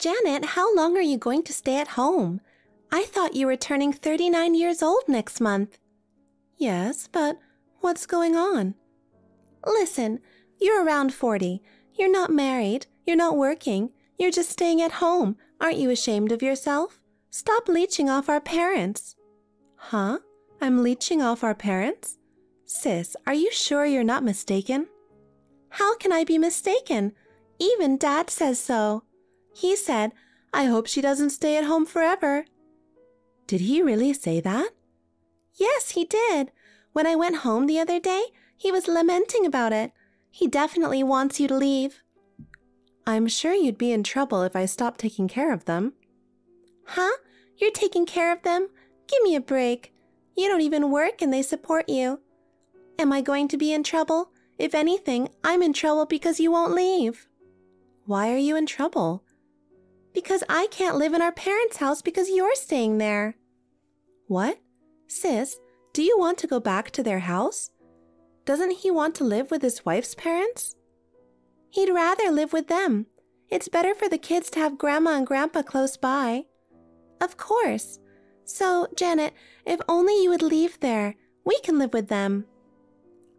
Janet, how long are you going to stay at home? I thought you were turning 39 years old next month. Yes, but what's going on? Listen, you're around 40. You're not married. You're not working. You're just staying at home. Aren't you ashamed of yourself? Stop leeching off our parents. Huh? I'm leeching off our parents? Sis, are you sure you're not mistaken? How can I be mistaken? Even Dad says so. He said, I hope she doesn't stay at home forever. Did he really say that? Yes, he did. When I went home the other day, he was lamenting about it. He definitely wants you to leave. I'm sure you'd be in trouble if I stopped taking care of them. Huh? You're taking care of them? Give me a break. You don't even work and they support you. Am I going to be in trouble? If anything, I'm in trouble because you won't leave. Why are you in trouble? Because I can't live in our parents' house because you're staying there. What? Sis, do you want to go back to their house? Doesn't he want to live with his wife's parents? He'd rather live with them. It's better for the kids to have Grandma and Grandpa close by. Of course. So, Janet, if only you would leave there, we can live with them.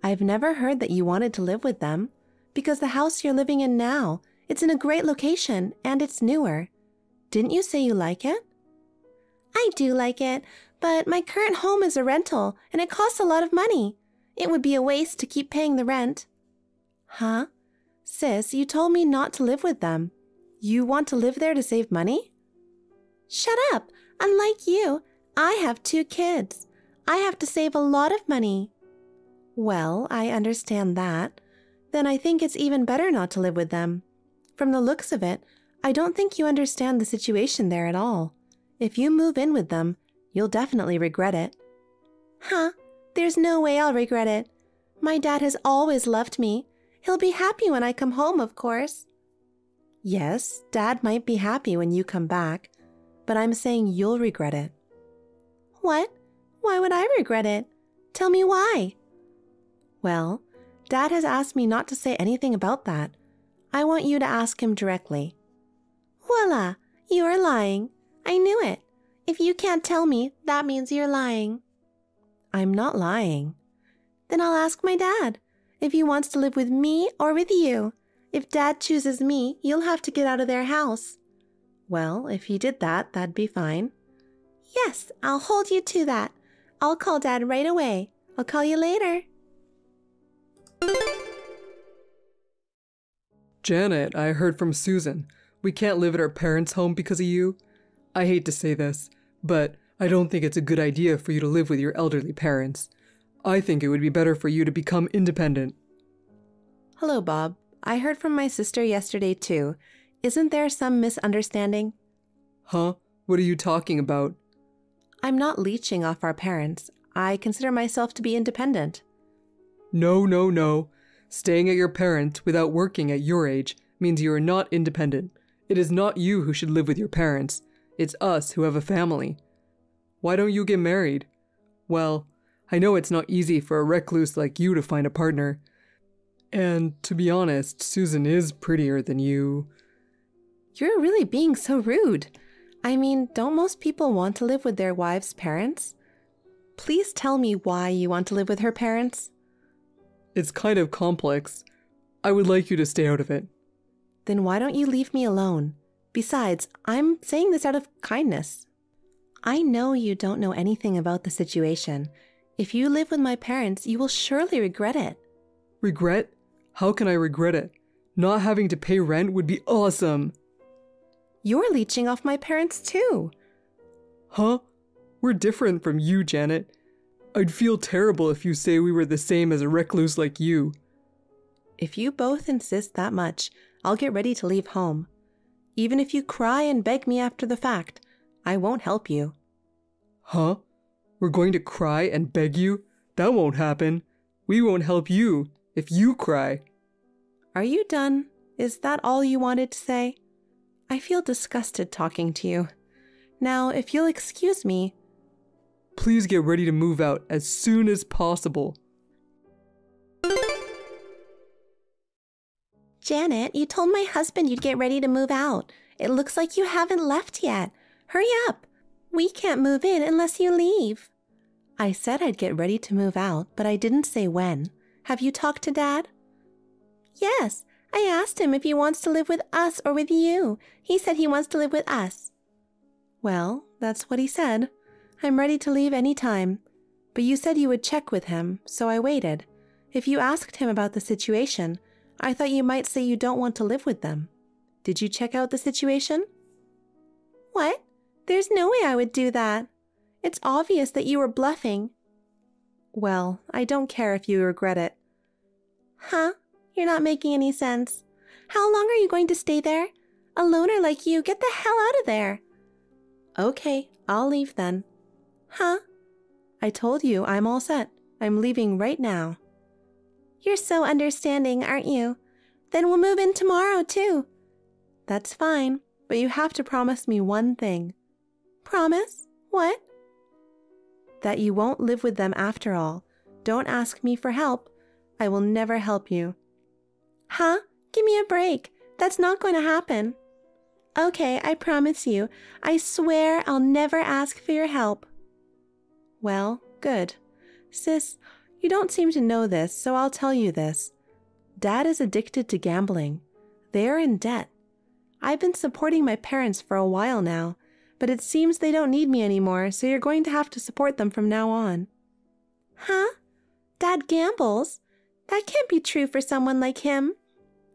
I've never heard that you wanted to live with them, because the house you're living in now, it's in a great location and it's newer. Didn't you say you like it? I do like it, but my current home is a rental and it costs a lot of money. It would be a waste to keep paying the rent. Huh? Sis, you told me not to live with them. You want to live there to save money? Shut up! Unlike you, I have 2 kids. I have to save a lot of money. Well, I understand that. Then I think it's even better not to live with them. From the looks of it, I don't think you understand the situation there at all. If you move in with them, you'll definitely regret it. Huh? There's no way I'll regret it. My dad has always loved me. He'll be happy when I come home, of course. Yes, Dad might be happy when you come back, but I'm saying you'll regret it. What? Why would I regret it? Tell me why. Well, Dad has asked me not to say anything about that. I want you to ask him directly. Voila! You're lying. I knew it. If you can't tell me, that means you're lying. I'm not lying. Then I'll ask my dad if he wants to live with me or with you. If Dad chooses me, you'll have to get out of their house. Well, if he did that, that'd be fine. Yes, I'll hold you to that. I'll call Dad right away. I'll call you later. Janet, I heard from Susan. We can't live at our parents' home because of you. I hate to say this, but I don't think it's a good idea for you to live with your elderly parents. I think it would be better for you to become independent. Hello, Bob. I heard from my sister yesterday, too. Isn't there some misunderstanding? Huh? What are you talking about? I'm not leeching off our parents. I consider myself to be independent. No. Staying at your parents without working at your age means you are not independent. It is not you who should live with your parents. It's us who have a family. Why don't you get married? Well, I know it's not easy for a recluse like you to find a partner. And to be honest, Susan is prettier than you. You're really being so rude. I mean, don't most people want to live with their wives' parents? Please tell me why you want to live with her parents. It's kind of complex. I would like you to stay out of it. Then why don't you leave me alone? Besides, I'm saying this out of kindness. I know you don't know anything about the situation. If you live with my parents, you will surely regret it. Regret? How can I regret it? Not having to pay rent would be awesome. You're leeching off my parents too. Huh? We're different from you, Janet. I'd feel terrible if you say we were the same as a recluse like you. If you both insist that much, I'll get ready to leave home. Even if you cry and beg me after the fact, I won't help you. Huh? We're going to cry and beg you? That won't happen. We won't help you if you cry. Are you done? Is that all you wanted to say? I feel disgusted talking to you. Now, if you'll excuse me... Please get ready to move out as soon as possible. Janet, you told my husband you'd get ready to move out. It looks like you haven't left yet. Hurry up. We can't move in unless you leave. I said I'd get ready to move out, but I didn't say when. Have you talked to Dad? Yes, I asked him if he wants to live with us or with you. He said he wants to live with us. Well, that's what he said. I'm ready to leave any time. But you said you would check with him, so I waited. If you asked him about the situation, I thought you might say you don't want to live with them. Did you check out the situation? What? There's no way I would do that. It's obvious that you were bluffing. Well, I don't care if you regret it. Huh? You're not making any sense. How long are you going to stay there? A loner like you, get the hell out of there. Okay, I'll leave then. Huh? I told you I'm all set. I'm leaving right now. You're so understanding, aren't you? Then we'll move in tomorrow, too. That's fine, but you have to promise me one thing. Promise? What? That you won't live with them after all. Don't ask me for help. I will never help you. Huh? Give me a break. That's not going to happen. Okay, I promise you. I swear I'll never ask for your help. Well, good. Sis, you don't seem to know this, so I'll tell you this. Dad is addicted to gambling. They are in debt. I've been supporting my parents for a while now, but it seems they don't need me anymore, so you're going to have to support them from now on. Huh? Dad gambles? That can't be true for someone like him.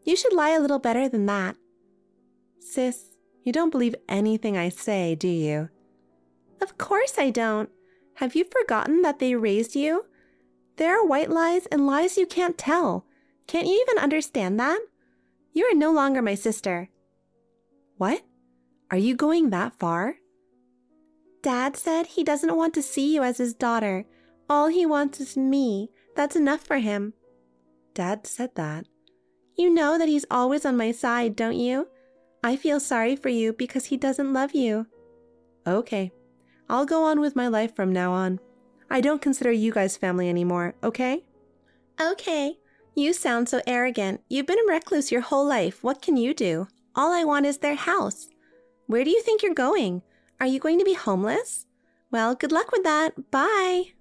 You should lie a little better than that. Sis, you don't believe anything I say, do you? Of course I don't. Have you forgotten that they raised you? There are white lies and lies you can't tell. Can't you even understand that? You are no longer my sister. What? Are you going that far? Dad said he doesn't want to see you as his daughter. All he wants is me. That's enough for him. Dad said that. You know that he's always on my side, don't you? I feel sorry for you because he doesn't love you. Okay. I'll go on with my life from now on. I don't consider you guys family anymore, okay? Okay. You sound so arrogant. You've been a recluse your whole life. What can you do? All I want is their house. Where do you think you're going? Are you going to be homeless? Well, good luck with that. Bye.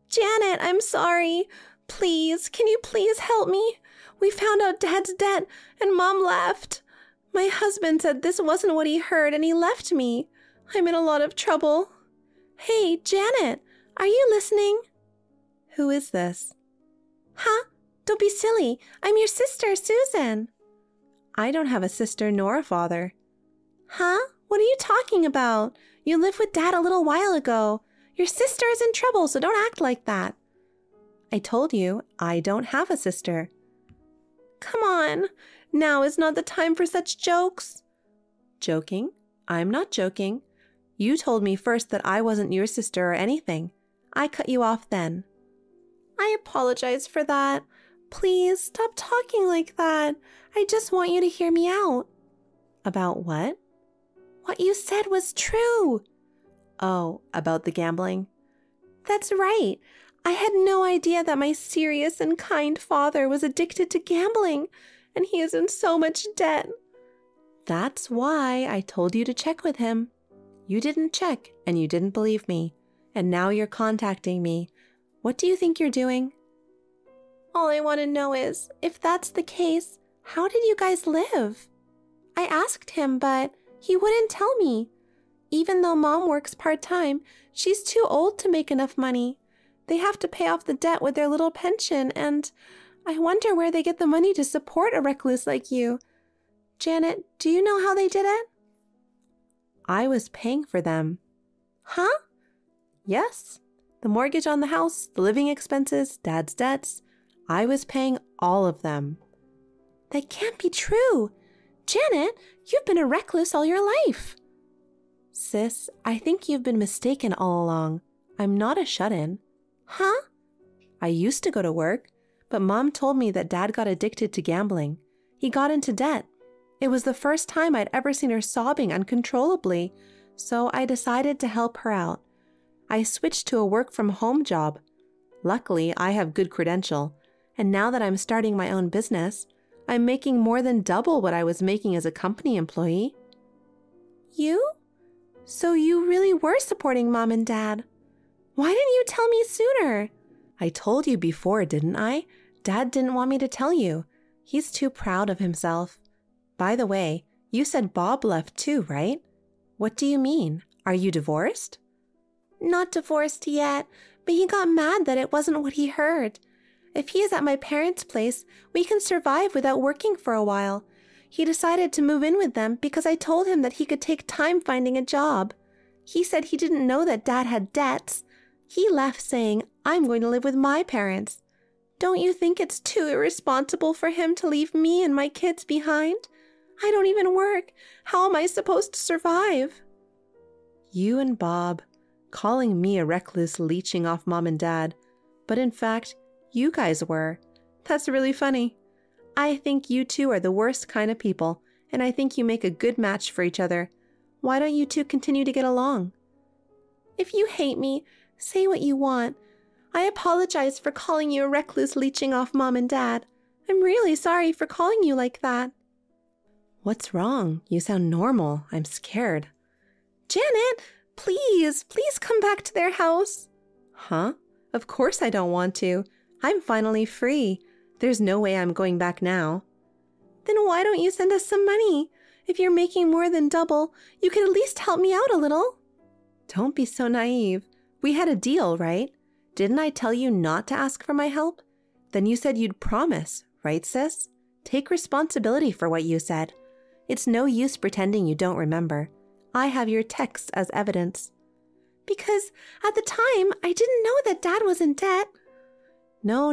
Janet, I'm sorry. Please, can you please help me? We found out Dad's debt and Mom left. My husband said this wasn't what he heard and he left me. I'm in a lot of trouble. Hey, Janet, are you listening? Who is this? Huh? Don't be silly. I'm your sister, Susan. I don't have a sister nor a father. Huh? What are you talking about? You lived with Dad a little while ago. Your sister is in trouble, so don't act like that. I told you, I don't have a sister. Come on. Now is not the time for such jokes. Joking? I'm not joking. You told me first that I wasn't your sister or anything. I cut you off then. I apologize for that. Please stop talking like that. I just want you to hear me out. About what? What you said was true. Oh, about the gambling? That's right. I had no idea that my serious and kind father was addicted to gambling, and he is in so much debt. That's why I told you to check with him. You didn't check, and you didn't believe me, and now you're contacting me. What do you think you're doing? All I want to know is, if that's the case, how did you guys live? I asked him, but he wouldn't tell me. Even though Mom works part-time, she's too old to make enough money. They have to pay off the debt with their little pension, and I wonder where they get the money to support a recluse like you. Janet, do you know how they did it? I was paying for them. Huh? Yes. The mortgage on the house, the living expenses, Dad's debts. I was paying all of them. That can't be true. Janet, you've been a recluse all your life. Sis, I think you've been mistaken all along. I'm not a shut-in. Huh? I used to go to work, but Mom told me that Dad got addicted to gambling. He got into debt. It was the first time I'd ever seen her sobbing uncontrollably, so I decided to help her out. I switched to a work-from-home job. Luckily, I have good credential, and now that I'm starting my own business, I'm making more than double what I was making as a company employee. You? So you really were supporting Mom and Dad. Why didn't you tell me sooner? I told you before, didn't I? Dad didn't want me to tell you. He's too proud of himself. By the way, you said Bob left too, right? What do you mean? Are you divorced? Not divorced yet, but he got mad that it wasn't what he heard. If he is at my parents' place, we can survive without working for a while. He decided to move in with them because I told him that he could take time finding a job. He said he didn't know that Dad had debts. He left saying, I'm going to live with my parents. Don't you think it's too irresponsible for him to leave me and my kids behind? I don't even work. How am I supposed to survive? You and Bob, calling me a recluse leeching off Mom and Dad. But in fact, you guys were. That's really funny. I think you two are the worst kind of people, and I think you make a good match for each other. Why don't you two continue to get along? If you hate me, say what you want. I apologize for calling you a recluse leeching off Mom and Dad. I'm really sorry for calling you like that. What's wrong? You sound normal. I'm scared. Janet, please come back to their house. Huh? Of course I don't want to. I'm finally free. There's no way I'm going back now. Then why don't you send us some money? If you're making more than double, you could at least help me out a little. Don't be so naive. We had a deal, right? Didn't I tell you not to ask for my help? Then you said you'd promise, right, sis? Take responsibility for what you said. It's no use pretending you don't remember. I have your texts as evidence. Because at the time, I didn't know that Dad was in debt. No.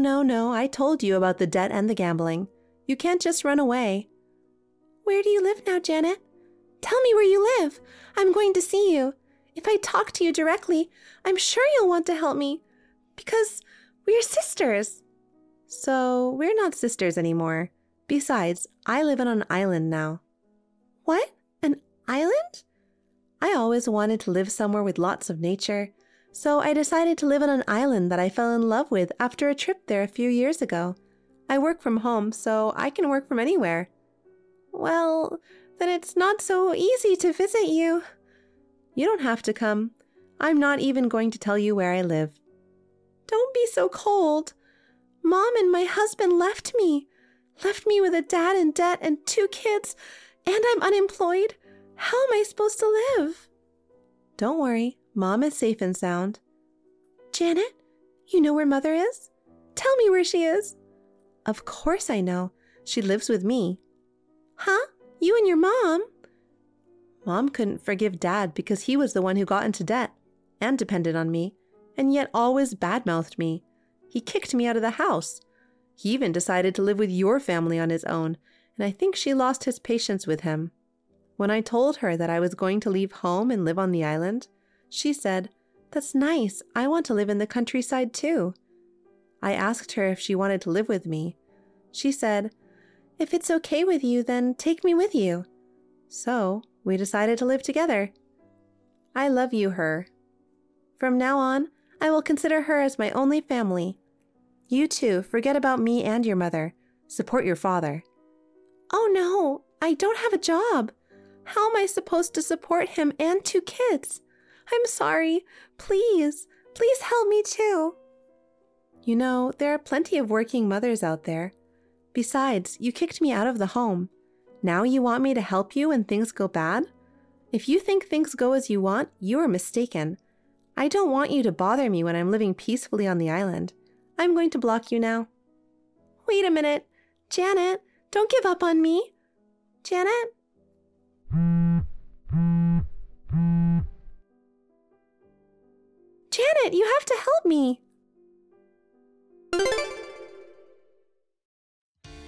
I told you about the debt and the gambling. You can't just run away. Where do you live now, Janet? Tell me where you live. I'm going to see you. If I talk to you directly, I'm sure you'll want to help me. Because we're sisters. So we're not sisters anymore. Besides, I live on an island now. What? An island? I always wanted to live somewhere with lots of nature. So I decided to live on an island that I fell in love with after a trip there a few years ago. I work from home, so I can work from anywhere. Well, then it's not so easy to visit you. You don't have to come. I'm not even going to tell you where I live. Don't be so cold. Mom and my husband left me with a dad in debt and 2 kids, and I'm unemployed. How am I supposed to live? Don't worry, Mom is safe and sound. Janet, you know where Mother is? Tell me where she is. Of course I know. She lives with me. Huh? You and your mom? Mom couldn't forgive Dad because he was the one who got into debt and depended on me, and yet always badmouthed me. He kicked me out of the house. He even decided to live with your family on his own, and I think she lost his patience with him. When I told her that I was going to leave home and live on the island, she said, "That's nice. I want to live in the countryside too." I asked her if she wanted to live with me. She said, "If it's okay with you, then take me with you." So we decided to live together. I love you, her. From now on, I will consider her as my only family. You too, forget about me and your mother. Support your father. Oh no, I don't have a job. How am I supposed to support him and 2 kids? I'm sorry. Please help me too. You know, there are plenty of working mothers out there. Besides, you kicked me out of the home. Now you want me to help you when things go bad? If you think things go as you want, you are mistaken. I don't want you to bother me when I'm living peacefully on the island. I'm going to block you now. Wait a minute. Janet, don't give up on me. Janet? Janet, you have to help me.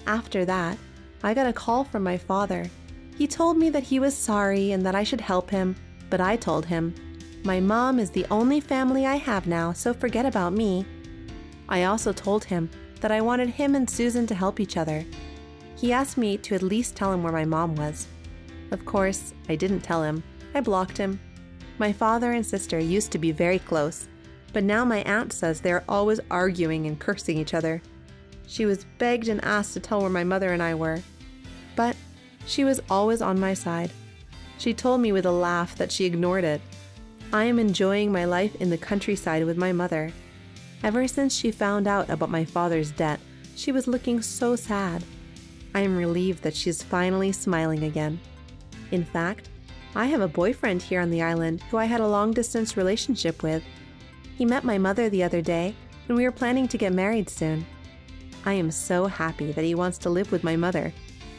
After that, I got a call from my father. He told me that he was sorry and that I should help him, but I told him, "My mom is the only family I have now, so forget about me." I also told him that I wanted him and Susan to help each other. He asked me to at least tell him where my mom was. Of course, I didn't tell him. I blocked him. My father and sister used to be very close. But now my aunt says they are always arguing and cursing each other. She was begged and asked to tell where my mother and I were. But she was always on my side. She told me with a laugh that she ignored it. I am enjoying my life in the countryside with my mother. Ever since she found out about my father's debt, she was looking so sad. I am relieved that she is finally smiling again. In fact, I have a boyfriend here on the island who I had a long-distance relationship with. He met my mother the other day, and we are planning to get married soon. I am so happy that he wants to live with my mother.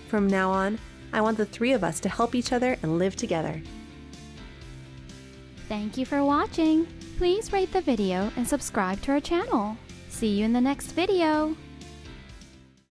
From now on, I want the three of us to help each other and live together. Thank you for watching. Please rate the video and subscribe to our channel. See you in the next video.